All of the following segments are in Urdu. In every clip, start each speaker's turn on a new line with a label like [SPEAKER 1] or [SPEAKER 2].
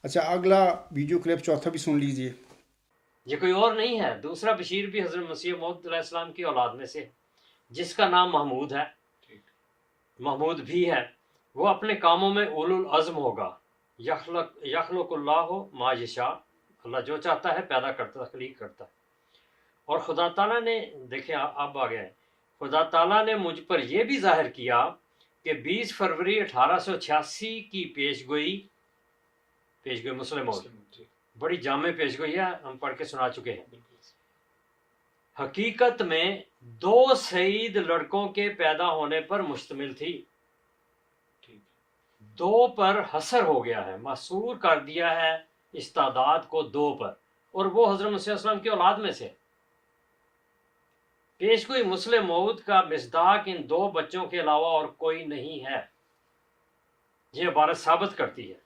[SPEAKER 1] اچھا اگلا ویڈیو کلپ چوتھا بھی سن لیجئے.
[SPEAKER 2] یہ کوئی اور نہیں ہے، دوسرا بشیر بھی حضرت مسیح موعود علیہ السلام کی اولاد میں سے، جس کا نام محمود ہے، محمود بھی ہے. وہ اپنے کاموں میں اولو العزم ہوگا. یخلق اللہ ما یشاء، اللہ جو چاہتا ہے پیدا کرتا، تخلیق کرتا ہے. اور خدا تعالیٰ نے، دیکھیں اب آ گیا ہے، خدا تعالیٰ نے مجھ پر یہ بھی ظاہر کیا کہ 20 فروری 1886 کی پیشگوئی مسلم موعود بڑی جامع پیشگوئی ہے، ہم پڑھ کے سنا چکے ہیں، حقیقت میں 2 سعید لڑکوں کے پیدا ہونے پر مشتمل تھی. 2 پر حصر ہو گیا ہے، محصور کر دیا ہے اس تعداد کو 2 پر، اور وہ حضرت مسیح علیہ السلام کی اولاد میں سے. پیشگوئی مسلم موعود کا مصداق ان 2 بچوں کے علاوہ اور کوئی نہیں ہے. یہ عبارت ثابت کرتی ہے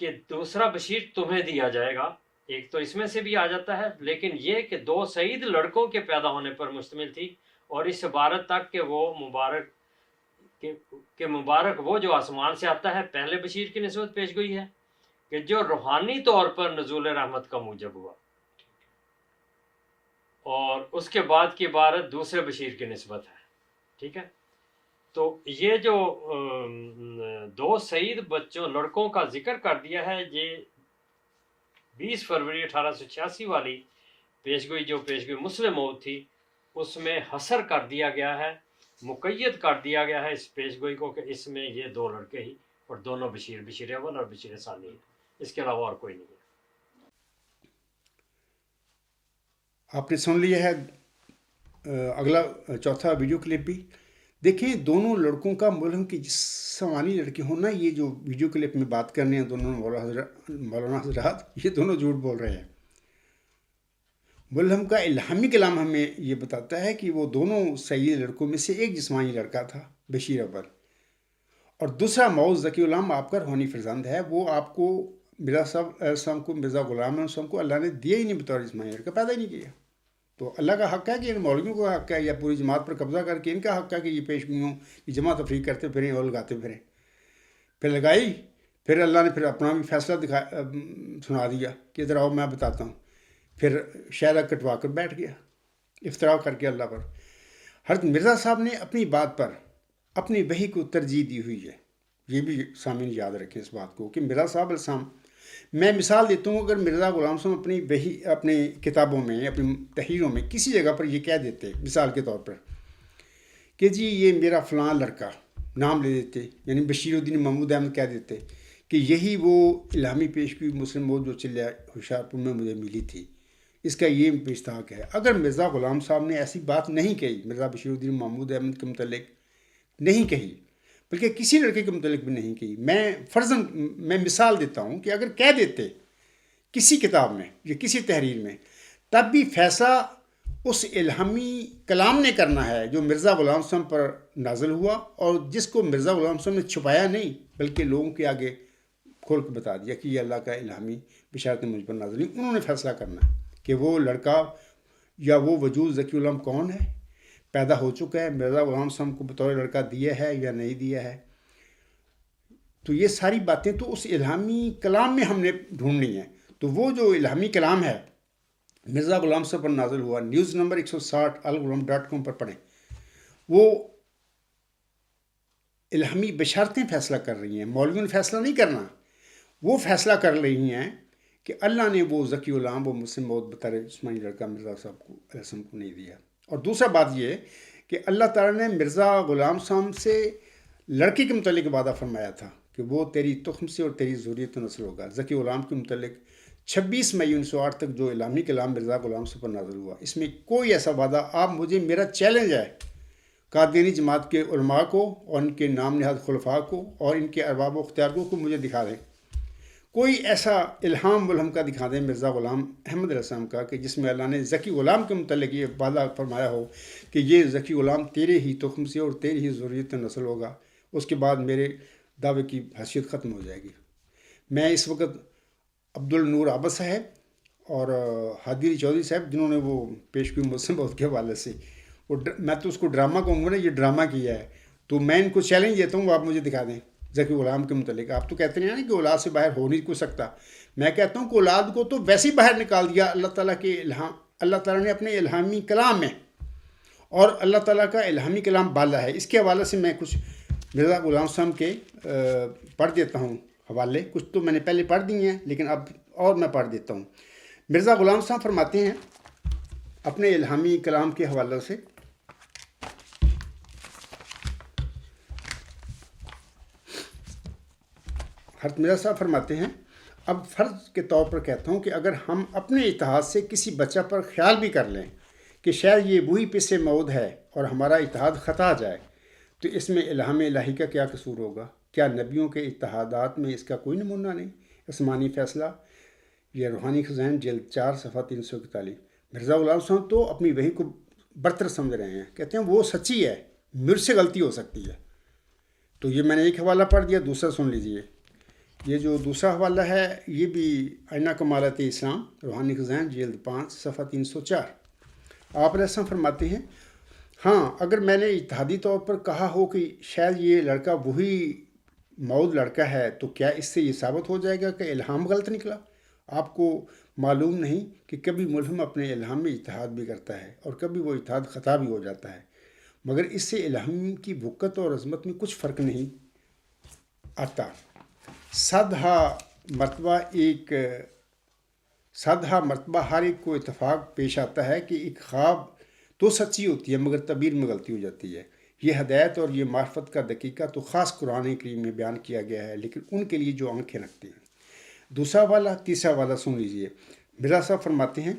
[SPEAKER 2] کہ دوسرا بشیر تمہیں دیا جائے گا. ایک تو اس میں سے بھی آ جاتا ہے، لیکن یہ کہ 2 سعید لڑکوں کے پیدا ہونے پر مشتمل تھی، اور اس عبارت تک کہ وہ مبارک وہ جو آسمان سے آتا ہے، پہلے بشیر کی نسبت پیش گوئی ہے کہ جو روحانی طور پر نزول رحمت کا موجب ہوا، اور اس کے بعد کی عبارت دوسرے بشیر کی نسبت ہے. ٹھیک ہے، تو یہ جو 2 سعید بچوں لڑکوں کا ذکر کر دیا ہے، یہ 20 فروری 1886 والی پیشگوئی جو پیشگوئی مسلم موعود تھی، اس میں حصر کر دیا گیا ہے، مقید کر دیا گیا ہے اس پیشگوئی کو کہ اس میں یہ 2 لڑکے ہی، اور دونوں بشیر اول اور بشیر ثانی ہیں، اس کے علاوہ اور کوئی نہیں ہے.
[SPEAKER 1] آپ نے سن لیا ہے اگلا چوتھا ویڈیو کلپ بھی دیکھیں. دونوں لڑکوں کا ملہم کی جسمانی لڑکے ہونا، یہ جو ویڈیو کلپ میں بات کرنے ہیں دونوں مولانا حضرات، یہ دونوں جھوٹ بول رہے ہیں. ملہم کا الہامی کلام ہمیں یہ بتاتا ہے کہ وہ دونوں سعید لڑکوں میں سے ایک جسمانی لڑکا تھا، بشیر اول، اور دوسرا موعود ذکی غلام آپ کا روحانی فرزند ہے. وہ آپ کو مرزا صاحب علیہ السلام کو، مرزا غلام علیہ السلام کو اللہ نے دیا ہی نہیں بطور جسمانی لڑکا، پیدا ہی نہیں کیا. تو اللہ کا حق ہے کہ ان مولویوں کا حق ہے، یا پوری جماعت پر قبضہ کر کے ان کا حق ہے کہ یہ پیشگوئیوں کی جمع تفریق کرتے پھریں اور لگاتے پھریں. پھر لگائی، پھر اللہ نے پھر اپنا بھی فیصلہ سنا دیا کہ ادھر آؤ میں بتاتا ہوں. پھر شہرہ کٹوا کر بیٹھ گیا افطرا کر کے اللہ پر. حضرت مرزا صاحب نے اپنی بات پر اپنی وحی کو ترجیح دی ہوئی ہے. یہ بھی سامعین یاد رکھیں اس بات کو کہ مرزا صاحب علیہ السلام، میں مثال دیتا ہوں، اگر مرزا غلام صاحب اپنی وحی، اپنی کتابوں میں، اپنی تحریروں میں کسی جگہ پر یہ کہہ دیتے مثال کے طور پر کہ جی یہ میرا فلاں لڑکا نام لے دیتے، یعنی بشیر الدین محمود احمد کہہ دیتے کہ یہی وہ الہامی پیشگوئی مسلم موعود جو چلیا ہوشیارپور میں مجھے ملی تھی، اس کا یہ مستحق ہے. اگر مرزا غلام صاحب نے ایسی بات نہیں کہی، مرزا بشیر الدین محمود احمد کے متعلق نہیں کہی، بلکہ کسی لڑکے کے متعلق بھی نہیں کہی، میں مثال دیتا ہوں کہ اگر کہہ دیتے کسی کتاب میں یا کسی تحریر میں، تب بھی فیصلہ اس الہامی کلام نے کرنا ہے جو مرزا غلام صاحب پر نازل ہوا، اور جس کو مرزا غلام صاحب نے چھپایا نہیں بلکہ لوگوں کے آگے کھول کے بتا دیا کہ یہ اللہ کا الہامی بشارت مجھ پر نازل ہوئی. انہوں نے فیصلہ کرنا کہ وہ لڑکا یا وہ وجود ذکی غلام کون ہے، پیدا ہو چکا ہے، مرزا غلام صاحب کو بطور لڑکا دیا ہے یا نہیں دیا ہے. تو یہ ساری باتیں تو اس الہامی کلام میں ہم نے ڈھونڈنی ہیں. تو وہ جو الہامی کلام ہے مرزا غلام صاحب پر نازل ہوا، نیوز نمبر 160 الغلام.com پر پڑھیں. وہ الہامی بشارتیں فیصلہ کر رہی ہیں، مولویوں نے فیصلہ نہیں کرنا، وہ فیصلہ کر رہی ہیں کہ اللہ نے وہ ذکی غلام، وہ مسلم موعود بطور جسمانی لڑکا مرزا صاحب کو علیہ السلام کو نہیں دیا. اور دوسرا بات یہ کہ اللہ تعالیٰ نے مرزا غلام صاحب سے لڑکی کے متعلق وعدہ فرمایا تھا کہ وہ تیری تخم سے اور تیری ذریت و نسل ہوگا. ذکی غلام کے متعلق 26 مئی 1908 تک جو الہامی کلام مرزا غلام صاحب پر نازل ہوا، اس میں کوئی ایسا وعدہ، آپ مجھے، میرا چیلنج ہے قادیانی جماعت کے علماء کو اور ان کے نام نہاد خلفاء کو اور ان کے ارباب و اختیاروں کو مجھے دکھا دیں، کوئی ایسا الہام ملہم کا دکھا دیں مرزا غلام احمد علیہ السلام کا کہ جس میں اللہ نے ذکی غلام کے متعلق یہ وعدہ فرمایا ہو کہ یہ ذکی غلام تیرے ہی تخم سے اور تیری ہی ذریت و نسل ہوگا، اس کے بعد میرے دعوے کی حیثیت ختم ہو جائے گی. میں اس وقت عبدالنور عابد صاحب اور ہادی علی چودھری صاحب جنہوں نے وہ پیشگوئی مسلم موعود کے حوالے سے، میں تو اس کو ڈرامہ کہوں گا نا، یہ ڈرامہ کیا ہے، تو میں ان کو چیلنج دیتا ہوں آپ مجھے دکھا دیں ذکی غلام کے متعلق. آپ تو کہتے ہیں نا کہ اولاد سے باہر ہو نہیں کوئی سکتا. میں کہتا ہوں کہ اولاد کو تو ویسے ہی باہر نکال دیا اللہ تعالیٰ کے الہام. اللہ تعالیٰ نے اپنے الہامی کلام میں، اور اللہ تعالیٰ کا الہامی کلام بالا ہے. اس کے حوالے سے میں کچھ مرزا غلام صاحب کے پڑھ دیتا ہوں حوالے. کچھ تو میں نے پہلے پڑھ دیے ہیں لیکن اب اور میں پڑھ دیتا ہوں. مرزا غلام صاحب فرماتے ہیں اپنے الہامی کلام کے حوالے سے، حضرت مرزا صاحب فرماتے ہیں، اب فرض کے طور پر کہتا ہوں کہ اگر ہم اپنے اتحاد سے کسی بچہ پر خیال بھی کر لیں کہ شاید یہ وہی پس موعود ہے اور ہمارا اتحاد خطا جائے، تو اس میں الہام الہی کا کیا قصور ہوگا؟ کیا نبیوں کے اتحادات میں اس کا کوئی نمونہ نہیں؟ آسمانی فیصلہ، یہ روحانی خزائن جلد 4 صفحہ 341. مرزا غلام صاحب تو اپنی وحی کو برتر سمجھ رہے ہیں. کہتے ہیں وہ سچی ہے، مجھ سے غلطی ہو سکتی ہے. تو یہ میں نے ایک حوالہ پڑھ دیا. دوسرا سن لیجئے. یہ جو دوسرا حوالہ ہے یہ بھی آئینہ کمالات اسلام روحانی خزائن جلد 5 صفحہ 304. آپ علیہ السلام فرماتے ہیں، ہاں اگر میں نے اتحادی طور پر کہا ہو کہ شاید یہ لڑکا وہی موعود لڑکا ہے، تو کیا اس سے یہ ثابت ہو جائے گا کہ الہام غلط نکلا؟ آپ کو معلوم نہیں کہ کبھی ملہم اپنے الہام میں اتحاد بھی کرتا ہے اور کبھی وہ اتحاد خطا بھی ہو جاتا ہے، مگر اس سے الہام کی وقت اور عظمت میں کچھ فرق نہیں آتا. صدہا مرتبہ ہر ایک کو اتفاق پیش آتا ہے کہ ایک خواب تو سچی ہوتی ہے مگر تعبیر میں غلطی ہو جاتی ہے. یہ ہدایت اور یہ معرفت کا دقیقہ تو خاص قرآن کریم میں بیان کیا گیا ہے، لیکن ان کے لیے جو آنکھیں رکھتے ہیں. دوسرا والا تیسرا والا سن لیجئے. مرزا صاحب فرماتے ہیں،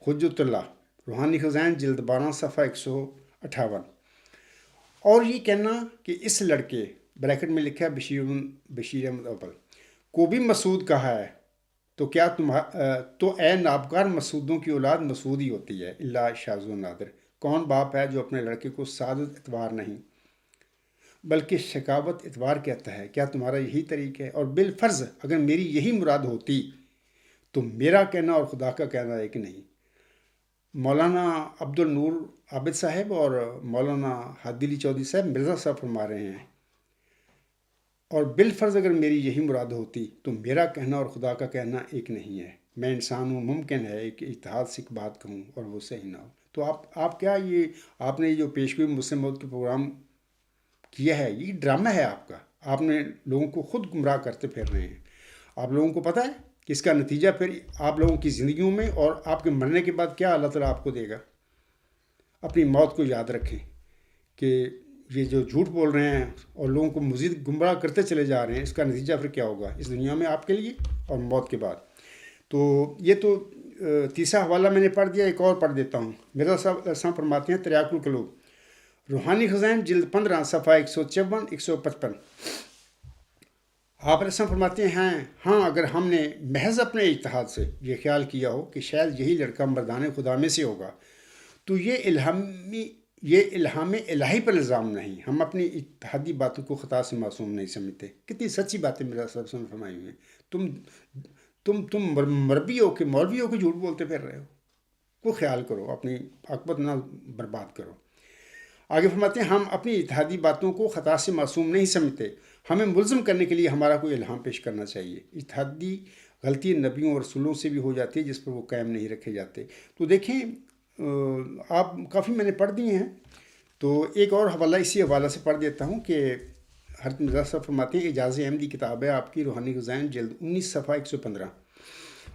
[SPEAKER 1] حجت اللہ روحانی خزائن جلد 12 صفحہ 158. اور یہ کہنا کہ اس لڑکے بریکٹ میں لکھا ہے بشیر احمد اول کو بھی مسعود کہا ہے، تو کیا تو اے نابکار مسعودوں کی اولاد مسعود ہی ہوتی ہے اللہ شاذ و نادر. کون باپ ہے جو اپنے لڑکے کو سعادت اتوار نہیں بلکہ شکاوت اتوار کہتا ہے؟ کیا تمہارا یہی طریق ہے؟ اور بالفرض اگر میری یہی مراد ہوتی تو میرا کہنا اور خدا کا کہنا ایک نہیں. مولانا عبد النور عابد صاحب اور مولانا ہادی علی چودھری صاحب مرزا صاحب فرما رہے ہیں، اور بالفرض اگر میری یہی مراد ہوتی تو میرا کہنا اور خدا کا کہنا ایک نہیں ہے. میں انسان ہوں، ممکن ہے کہ اتحاد سے ایک بات کہوں اور وہ صحیح نہ ہو. تو آپ کیا یہ آپ نے جو پیشگوئی مسلم موت کے پروگرام کیا ہے، یہ ڈرامہ ہے آپ کا. آپ نے لوگوں کو خود گمراہ کرتے پھر رہے ہیں. آپ لوگوں کو پتہ ہے کہ اس کا نتیجہ پھر آپ لوگوں کی زندگیوں میں اور آپ کے مرنے کے بعد کیا اللہ تعالیٰ آپ کو دے گا. اپنی موت کو یاد رکھیں کہ یہ جو جھوٹ بول رہے ہیں اور لوگوں کو مزید گمراہ کرتے چلے جا رہے ہیں، اس کا نتیجہ پھر کیا ہوگا اس دنیا میں آپ کے لیے اور موت کے بعد. تو یہ تو تیسرا حوالہ میں نے پڑھ دیا. ایک اور پڑھ دیتا ہوں. مرزا صاحب فرماتے ہیں تریاق القلوب روحانی خزائن جلد 15 صفحہ 154 155. آپ رسم فرماتے ہیں، ہاں اگر ہم نے محض اپنے اتحاد سے یہ خیال کیا ہو کہ شاید یہی لڑکا مردان خدا میں سے ہوگا، تو یہ الہام الہی پر الزام نہیں. ہم اپنی اتحادی باتوں کو خطا سے معصوم نہیں سمجھتے. کتنی سچی باتیں میرا صاحب نے فرمائی ہوئی ہیں. تم مربی ہو کہ مولوی ہو کہ جھوٹ بولتے پھر رہے ہو. کو خیال کرو، اپنی عاقبت نہ برباد کرو. آگے فرماتے ہیں، ہم اپنی اتحادی باتوں کو خطا سے معصوم نہیں سمجھتے. ہمیں ملزم کرنے کے لیے ہمارا کوئی الہام پیش کرنا چاہیے. اتحادی غلطی نبیوں اور رسولوں سے بھی ہو جاتی ہے جس پر وہ قائم نہیں رکھے جاتے. تو دیکھیں آپ کافی میں نے پڑھ دیے ہیں، تو ایک اور حوالہ اسی حوالہ سے پڑھ دیتا ہوں کہ حضرت مرزا صاحب فرماتے ہیں، اعجاز احمدی کتاب ہے آپ کی روحانی خزائن جلد 19 صفحہ 115.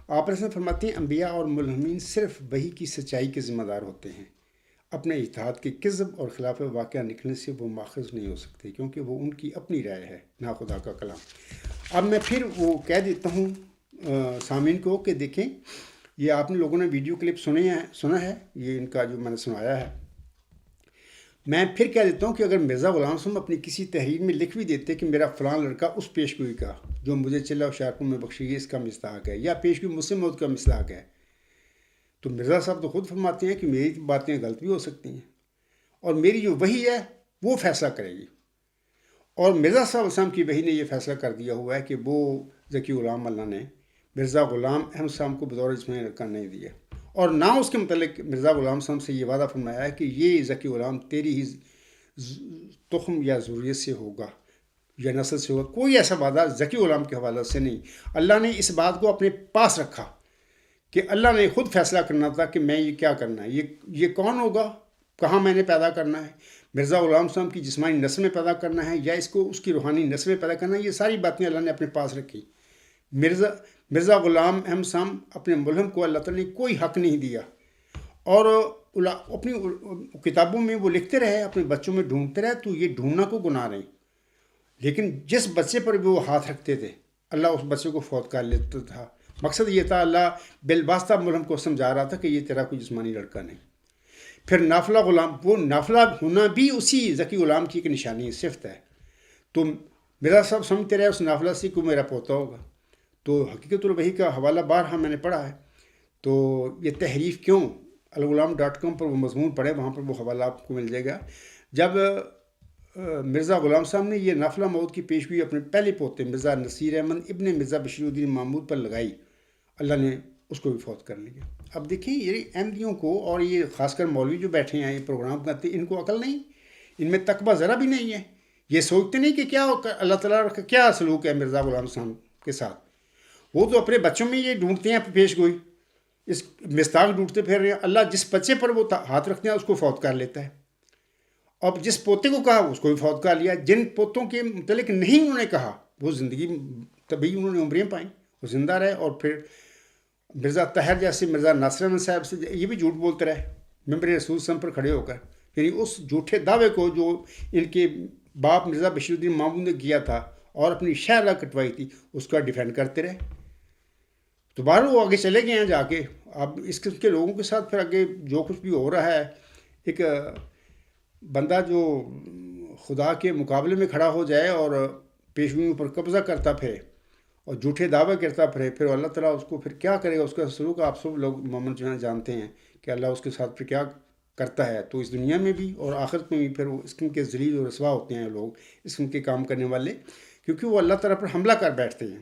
[SPEAKER 1] آپ رسم فرماتے ہیں، انبیاء اور ملہمین صرف وحی کی سچائی کے ذمہ دار ہوتے ہیں. اپنے اتحاد کے کذب اور خلاف واقعہ نکلنے سے وہ ماخذ نہیں ہو سکتے، کیونکہ وہ ان کی اپنی رائے ہے، نہ خدا کا کلام. اب میں پھر وہ کہہ دیتا ہوں سامعین کو کہ دیکھیں، یہ آپ نے لوگوں نے ویڈیو کلپ سنا ہے، یہ ان کا جو میں نے سنایا ہے. میں پھر کہہ دیتا ہوں کہ اگر مرزا غلام صاحب اپنی کسی تحریر میں لکھ بھی دیتے کہ میرا فلاں لڑکا اس پیشگوئی کا جو مجھے چلا ہوشیارپور میں بخشی گئی اس کا مصداق ہے، یا پیشگوئی مسلم موت کا مصداق ہے، تو مرزا صاحب تو خود فرماتے ہیں کہ میری باتیں غلط بھی ہو سکتی ہیں اور میری جو وحی ہے وہ فیصلہ کرے گی. اور مرزا صاحب اسلام کی وحی نے یہ فیصلہ کر دیا ہوا ہے کہ وہ ذکی غلام اللہ نے مرزا غلام احمد صاحب کو بطور جسمانی لڑکا نہیں دیا، اور نہ اس کے متعلق مرزا غلام صاحب سے یہ وعدہ فرمایا ہے کہ یہ ذکی غلام تیری ہی تخم یا ذریت سے ہوگا. یا نسل سے ہوگا، کوئی ایسا وعدہ ذکی غلام کے حوالے سے نہیں۔ اللہ نے اس بات کو اپنے پاس رکھا کہ اللہ نے خود فیصلہ کرنا تھا کہ میں یہ کیا کرنا ہے، یہ کون ہوگا، کہاں میں نے پیدا کرنا ہے، مرزا غلام صاحب کی جسمانی نسل میں پیدا کرنا ہے یا اس کی روحانی نسل میں پیدا کرنا ہے، یہ ساری باتیں اللہ نے اپنے پاس رکھی۔ مرزا غلام احمد صاحب اپنے ملہم کو اللہ تعالیٰ نے کوئی حق نہیں دیا، اور اپنی کتابوں میں وہ لکھتے رہے، اپنے بچوں میں ڈھونڈتے رہے، تو یہ ڈھونڈنا کو گناہ نہیں، لیکن جس بچے پر بھی وہ ہاتھ رکھتے تھے اللہ اس بچے کو فوت کر لیتا تھا۔ مقصد یہ تھا، اللہ بالواسطہ ملہم کو سمجھا رہا تھا کہ یہ تیرا کوئی جسمانی لڑکا نہیں۔ پھر نافلہ غلام، وہ نافلہ ہونا بھی اسی ذکی غلام کی ایک نشانی صفت ہے۔ تو مرزا صاحب سمجھتے رہے اس نافلہ سے کہ میرا پوتا ہوگا۔ تو حقیقت الوحی کا حوالہ بارہا میں نے پڑھا ہے، تو یہ تحریف کیوں الغلام.com پر وہ مضمون پڑھے، وہاں پر وہ حوالہ آپ کو مل جائے گا۔ جب مرزا غلام صاحب نے یہ نافلہ موت کی پیشگوئی اپنے پہلے پوتے مرزا نصیر احمد ابن مرزا بشیر الدین محمود پر لگائی، اللہ نے اس کو بھی فوت کر لیا۔ اب دیکھیں یہ احمدیوں کو، اور یہ خاص کر مولوی جو بیٹھے ہیں یہ پروگرام کرتے ہیں، ان کو عقل نہیں، ان میں تقویٰ ذرا بھی نہیں ہے۔ یہ سوچتے نہیں کہ کیا اللہ تعالیٰ کا کیا سلوک ہے مرزا غلام صاحب کے ساتھ۔ وہ تو اپنے بچوں میں یہ ڈھونڈتے ہیں پیش گوئی، اس مستاق ڈھونڈتے پھر رہے ہیں۔ اللہ جس بچے پر وہ ہاتھ رکھتے ہیں اس کو فوت کر لیتا ہے، اب جس پوتے کو کہا اس کو بھی فوت کر لیا۔ جن پوتوں کے متعلق نہیں انہوں نے کہا وہ زندگی طبی انہوں نے عمریں پائیں، وہ زندہ رہے۔ اور پھر مرزا طاہر جیسے مرزا ناصر احمد صاحب سے یہ بھی جھوٹ بولتے رہے ممبر رسول صلی اللہ علیہ وسلم پر کھڑے ہو کر، یعنی اس جھوٹے دعوے کو جو ان کے باپ مرزا بشیر الدین محمود نے کیا تھا اور اپنی شہرہ کٹوائی تھی، اس کا ڈیفینڈ کرتے رہے۔ تو باہر وہ آگے چلے گئے ہیں جا کے۔ اب اس قسم کے لوگوں کے ساتھ پھر آگے جو کچھ بھی ہو رہا ہے، ایک بندہ جو خدا کے مقابلے میں کھڑا ہو جائے اور پیشگوئیوں پر قبضہ کرتا پھرے اور جھوٹے دعوے کرتا پھرے، پھر اللہ تعالیٰ اس کو پھر کیا کرے گا، اس کا سلوک آپ سب لوگ مومن جو ہیں جانتے ہیں کہ اللہ اس کے ساتھ پھر کیا کرتا ہے۔ تو اس دنیا میں بھی اور آخرت میں بھی پھر وہ اس قسم کے ذلیل و رسوا ہوتے ہیں لوگ، اس قسم کے کام کرنے والے، کیونکہ وہ اللہ تعالیٰ پر حملہ کر بیٹھتے ہیں۔